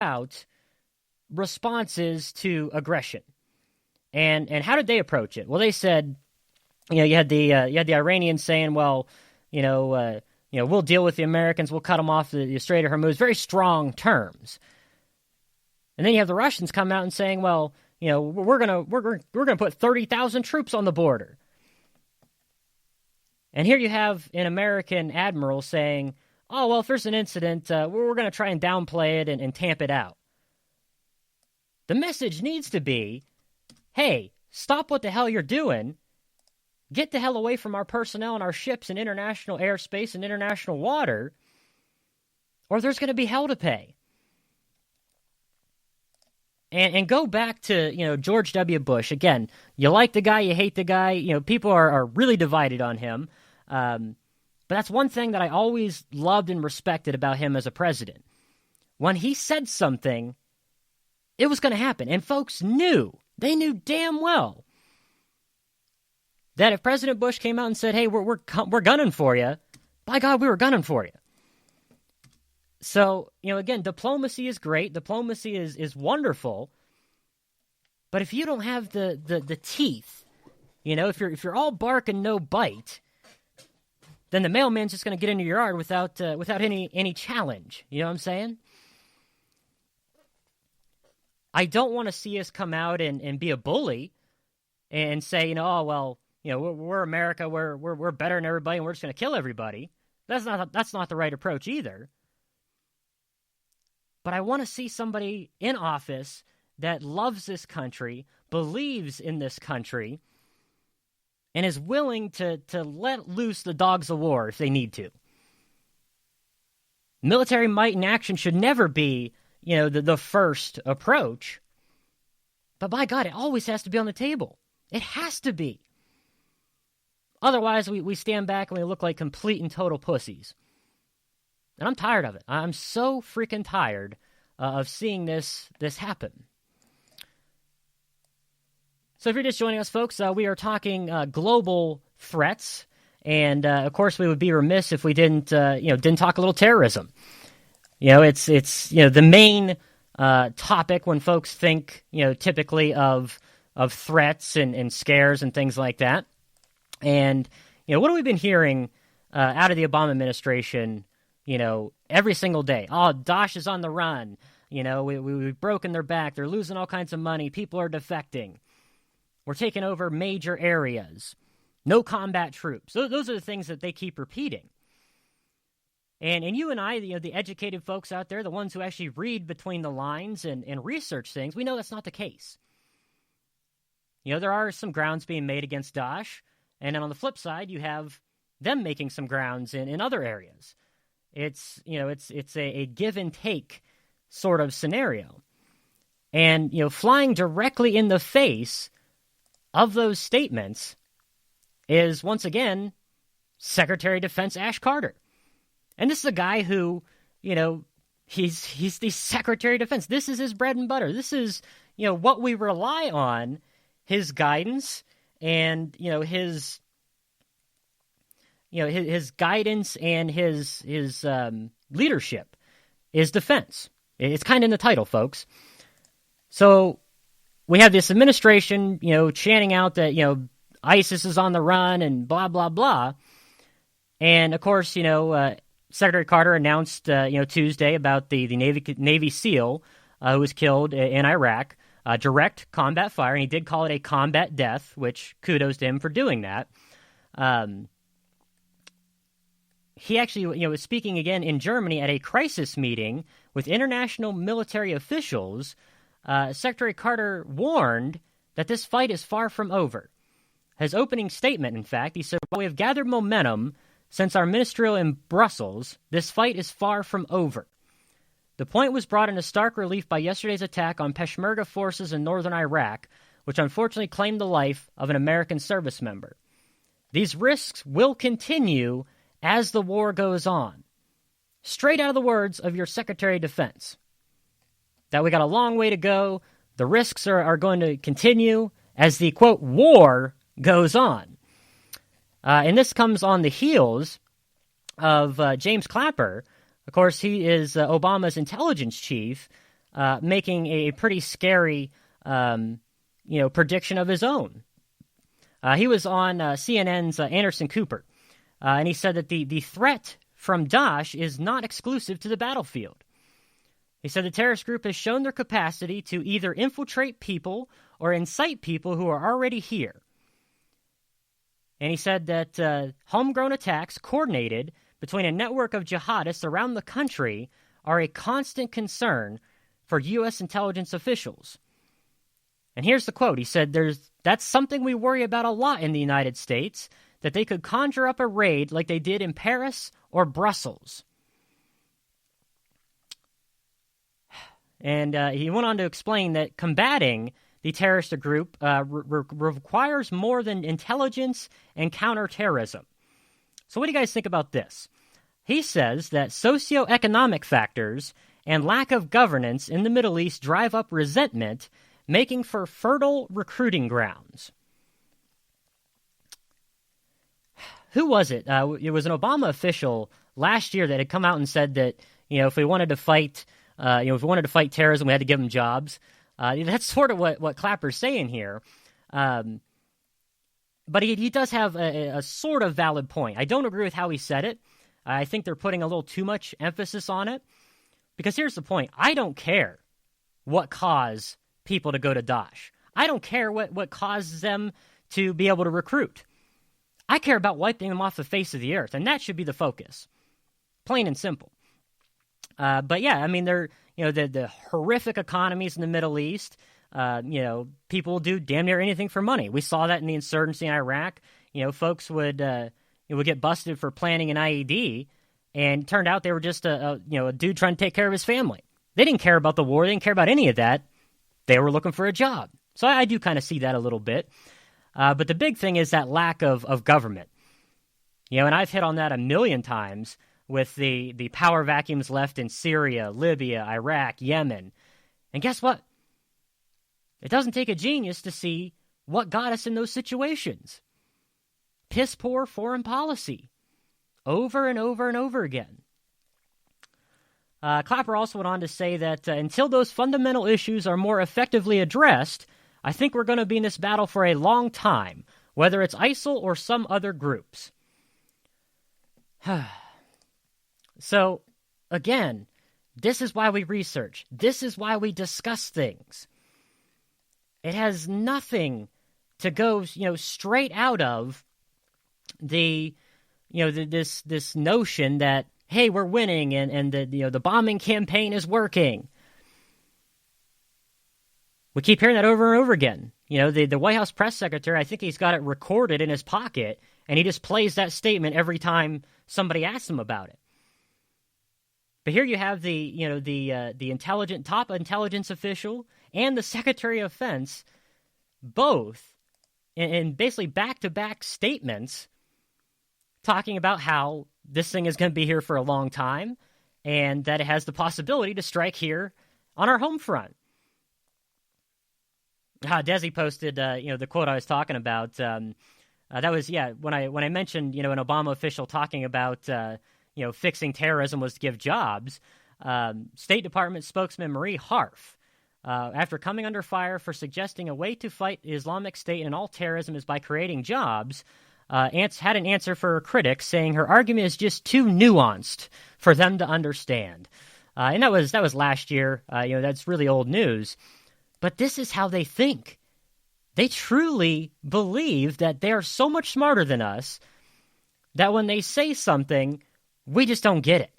out responses to aggression. And how did they approach it? Well, they said, you had the Iranians saying, well, we'll deal with the Americans, we'll cut them off the Strait of Hormuz, very strong terms. And then you have the Russians come out and saying, well, we're gonna put 30,000 troops on the border. And here you have an American admiral saying, oh, well, if there's an incident, we're going to try and downplay it and tamp it out. The message needs to be, hey, stop what the hell you're doing. Get the hell away from our personnel and our ships in international airspace and international water, or there's going to be hell to pay. And go back to, George W. Bush. Again, you like the guy, you hate the guy. People are really divided on him. But that's one thing that I always loved and respected about him as a president. When he said something, it was going to happen. And folks knew. They knew damn well that if President Bush came out and said, hey, we're gunning for you, by God, we were gunning for you. So, again, diplomacy is great. Diplomacy is wonderful. But if you don't have the teeth, if you're all bark and no bite, then the mailman's just going to get into your yard without any challenge. You know what I'm saying? I don't want to see us come out and be a bully and say, we're America, we're better than everybody, and we're just going to kill everybody. That's not the right approach either. But I want to see somebody in office that loves this country, believes in this country, and is willing to let loose the dogs of war if they need to. Military might and action should never be, the first approach. But by God, it always has to be on the table. It has to be. Otherwise, we stand back and we look like complete and total pussies. And I'm tired of it. I'm so freaking tired of seeing this happen. So if you're just joining us, folks, we are talking global threats. And, of course, we would be remiss if we didn't talk a little terrorism. It's the main topic when folks think, typically of threats and scares and things like that. And, what have we been hearing out of the Obama administration, every single day? Oh, Daesh is on the run. We've broken their back. They're losing all kinds of money. People are defecting. We're taking over major areas. No combat troops. Those are the things that they keep repeating. And you and I, the educated folks out there, the ones who actually read between the lines and research things, we know that's not the case. There are some grounds being made against Daesh. And then on the flip side, you have them making some grounds in other areas. It's a give and take sort of scenario. And, flying directly in the face of those statements is, once again, Secretary of Defense Ash Carter. And this is a guy who, he's the Secretary of Defense. This is his bread and butter. This is, what we rely on, his guidance and, his guidance and his leadership is defense. It's kind of in the title, folks. So we have this administration, chanting out that, ISIS is on the run and blah, blah, blah. And, of course, Secretary Carter announced, Tuesday about the Navy SEAL who was killed in Iraq, direct combat fire, and he did call it a combat death, which kudos to him for doing that. He actually, was speaking again in Germany at a crisis meeting with international military officials. Secretary Carter warned that this fight is far from over. His opening statement, in fact, he said, "While we have gathered momentum since our ministerial in Brussels, this fight is far from over." The point was brought into stark relief by yesterday's attack on Peshmerga forces in northern Iraq, which unfortunately claimed the life of an American service member. These risks will continue as the war goes on. Straight out of the words of your Secretary of Defense. That we got a long way to go. The risks are going to continue as the, quote, war goes on. And this comes on the heels of James Clapper. Of course, he is Obama's intelligence chief, making a pretty scary, prediction of his own. He was on CNN's Anderson Cooper, and he said that the threat from Daesh is not exclusive to the battlefield. He said the terrorist group has shown their capacity to either infiltrate people or incite people who are already here. And he said that homegrown attacks coordinated between a network of jihadists around the country are a constant concern for U.S. intelligence officials. And here's the quote. He said, that's something we worry about a lot in the United States, that they could conjure up a raid like they did in Paris or Brussels. And he went on to explain that combating the terrorist group requires more than intelligence and counterterrorism. So what do you guys think about this? He says that socioeconomic factors and lack of governance in the Middle East drive up resentment, making for fertile recruiting grounds. Who was it? It was an Obama official last year that had come out and said that, if we wanted to fight terrorism, we had to give them jobs. That's sort of what Clapper's saying here. But he does have a sort of valid point. I don't agree with how he said it. I think they're putting a little too much emphasis on it. Because here's the point. I don't care what caused people to go to Daesh. I don't care what causes them to be able to recruit. I care about wiping them off the face of the earth, and that should be the focus. Plain and simple. But yeah, I mean, they're the horrific economies in the Middle East. People do damn near anything for money. We saw that in the insurgency in Iraq. Folks would get busted for planning an IED, and it turned out they were just a dude trying to take care of his family. They didn't care about the war. They didn't care about any of that. They were looking for a job. So I do kind of see that a little bit. But the big thing is that lack of government. And I've hit on that a million times with the power vacuums left in Syria, Libya, Iraq, Yemen. And guess what? It doesn't take a genius to see what got us in those situations. Piss poor foreign policy. Over and over and over again. Clapper also went on to say that until those fundamental issues are more effectively addressed, I think we're going to be in this battle for a long time, whether it's ISIL or some other groups. So, again, this is why we research. This is why we discuss things. It has nothing to go, straight out of this notion that, hey, we're winning and the bombing campaign is working. We keep hearing that over and over again. The White House press secretary, I think he's got it recorded in his pocket, and he just plays that statement every time somebody asks him about it. But here you have the top intelligence official and the Secretary of Defense, both in basically back-to-back statements, talking about how this thing is going to be here for a long time, and that it has the possibility to strike here on our home front. Desi posted, the quote I was talking about. That was, when I mentioned, an Obama official talking about, fixing terrorism was to give jobs. State Department spokesman Marie Harf, after coming under fire for suggesting a way to fight Islamic State and all terrorism is by creating jobs, had an answer for her critics, saying her argument is just too nuanced for them to understand. And that was last year. That's really old news. But this is how they think. They truly believe that they are so much smarter than us that when they say something, we just don't get it.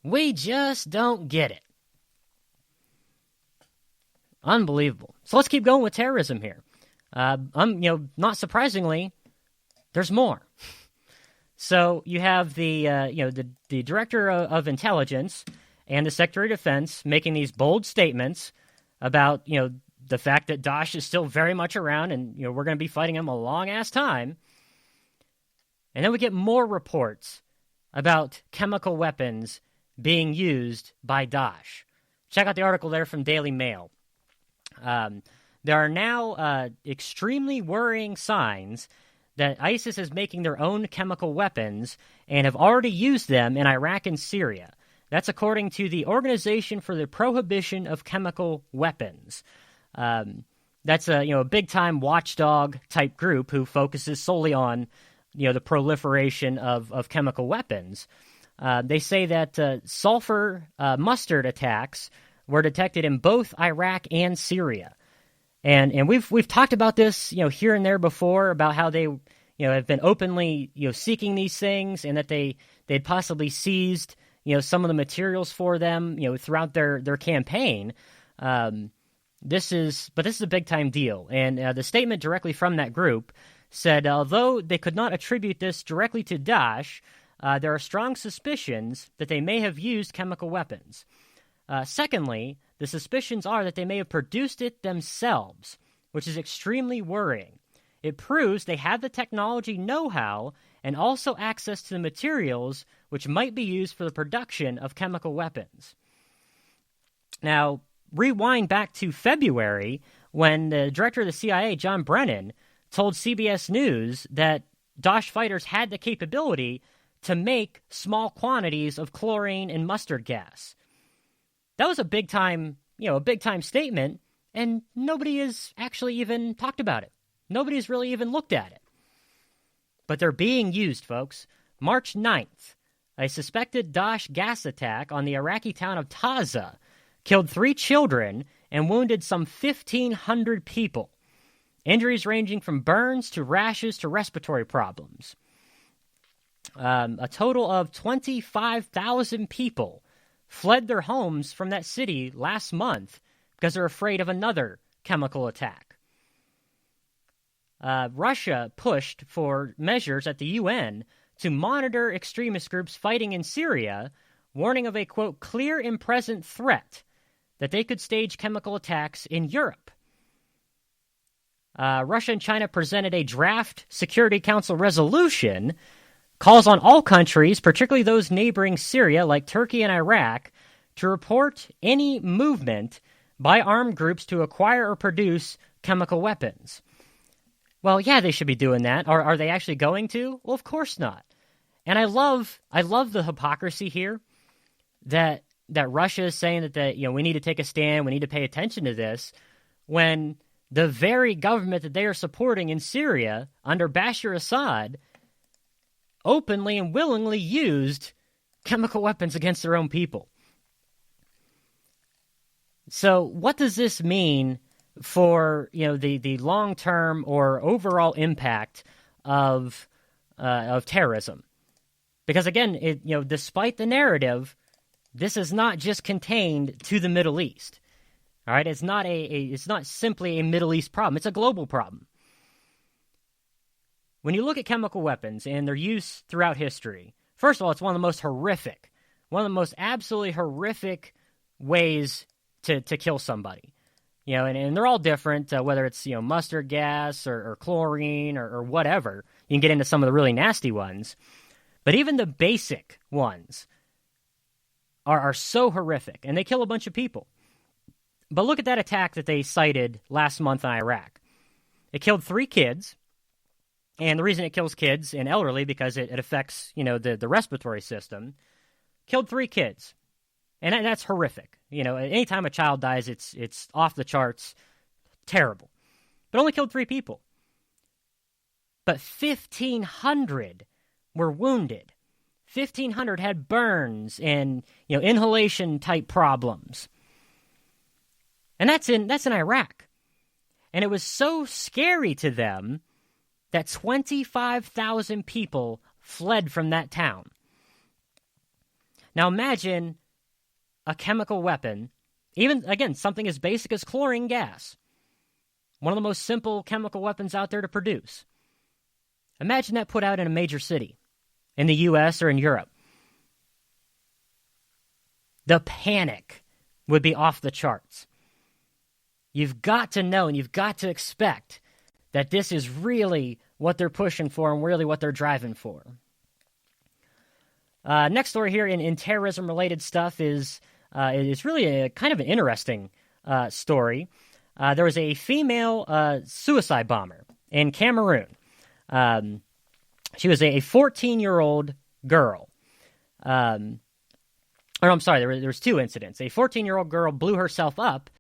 We just don't get it. Unbelievable. So let's keep going with terrorism here. Not surprisingly, there's more. So you have the Director of Intelligence and the Secretary of Defense making these bold statements about, the fact that Daesh is still very much around and, we're going to be fighting them a long-ass time. And then we get more reports about chemical weapons being used by Daesh. Check out the article there from Daily Mail. There are now extremely worrying signs that ISIS is making their own chemical weapons and have already used them in Iraq and Syria. That's according to the Organization for the Prohibition of Chemical Weapons. That's a big-time watchdog type group who focuses solely on the proliferation of chemical weapons. They say that sulfur mustard attacks were detected in both Iraq and Syria, and we've talked about this here and there before about how they have been openly seeking these things, and that they'd possibly seized some of the materials for them throughout their campaign. This is a big time deal, and the statement directly from that group said, although they could not attribute this directly to Daesh, there are strong suspicions that they may have used chemical weapons. Secondly, the suspicions are that they may have produced it themselves, which is extremely worrying. It proves they have the technology know-how and also access to the materials which might be used for the production of chemical weapons. Now, rewind back to February when the director of the CIA, John Brennan, told CBS News that Daesh fighters had the capability to make small quantities of chlorine and mustard gas. That was a big time statement, and nobody has actually even talked about it. Nobody's really even looked at it. But they're being used, folks. March 9th, a suspected Daesh gas attack on the Iraqi town of Taza killed 3 children and wounded some 1,500 people. Injuries ranging from burns to rashes to respiratory problems. A total of 25,000 people fled their homes from that city last month because they're afraid of another chemical attack. Russia pushed for measures at the UN to monitor extremist groups fighting in Syria, warning of a, quote, clear and present threat that they could stage chemical attacks in Europe. Russia and China presented a draft Security Council resolution, calls on all countries, particularly those neighboring Syria like Turkey and Iraq, to report any movement by armed groups to acquire or produce chemical weapons. Well, yeah, they should be doing that. Are they actually going to? Well, of course not. And I love the hypocrisy here that Russia is saying that we need to take a stand, we need to pay attention to this, when the very government that they are supporting in Syria under Bashar Assad openly and willingly used chemical weapons against their own people. So what does this mean for the long-term or overall impact of terrorism? Because again, despite the narrative, this is not just contained to the Middle East. All right, it's not simply a Middle East problem; it's a global problem. When you look at chemical weapons and their use throughout history, first of all, it's one of the most absolutely horrific ways to kill somebody. And they're all different, whether it's mustard gas or chlorine or whatever. You can get into some of the really nasty ones, but even the basic ones are so horrific, and they kill a bunch of people. But look at that attack that they cited last month in Iraq. It killed 3 kids, and the reason it kills kids and elderly because it affects the respiratory system. Killed 3 kids, and that's horrific. Anytime a child dies, it's off the charts, terrible. But only killed 3 people. But 1,500 were wounded. 1,500 had burns and inhalation type problems. And that's in Iraq. And it was so scary to them that 25,000 people fled from that town. Now imagine a chemical weapon, even, again, something as basic as chlorine gas, one of the most simple chemical weapons out there to produce. Imagine that put out in a major city, in the U.S. or in Europe. The panic would be off the charts. You've got to know and you've got to expect that this is really what they're pushing for and really what they're driving for. Next story here in terrorism-related stuff is really a kind of an interesting story. There was a female suicide bomber in Cameroon. She was a 14-year-old girl. or I'm sorry, there was two incidents. A 14-year-old girl blew herself up